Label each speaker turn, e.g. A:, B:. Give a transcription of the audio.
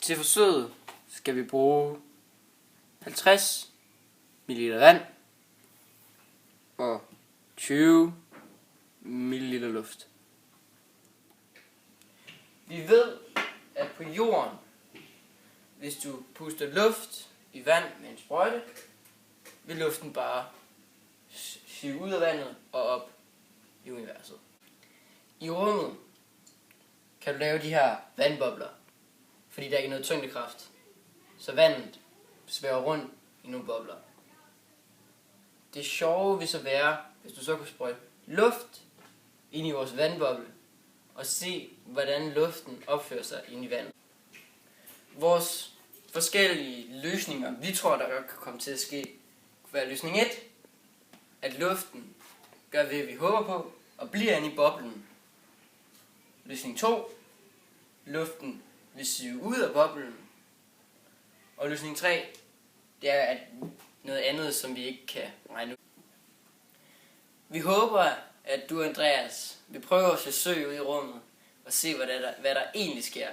A: Til forsøget skal vi bruge 50 ml vand og 20 ml luft. Vi ved, at på jorden, hvis du puster luft i vand med en sprøjte, vil luften bare sive ud af vandet og op i universet. I rummet kan du lave de her vandbobler, fordi der ikke er noget tyngdekraft, så vandet svæver rundt i nogle bobler. Det sjove vil så være, hvis du så kunne sprøjte luft ind i vores vandboble, og se, hvordan luften opfører sig inde i vandet. Vores forskellige løsninger, vi tror, der godt kan komme til at ske, kunne være løsning 1, at luften gør det, vi håber på, og bliver inde i boblen. Løsning 2, luften vil sive ud af boblen. Og løsning 3, det er at noget andet, som vi ikke kan regne ud. Vi håber, at du, Andreas, vil prøve at forsøge ud i rummet og se, hvad der egentlig sker.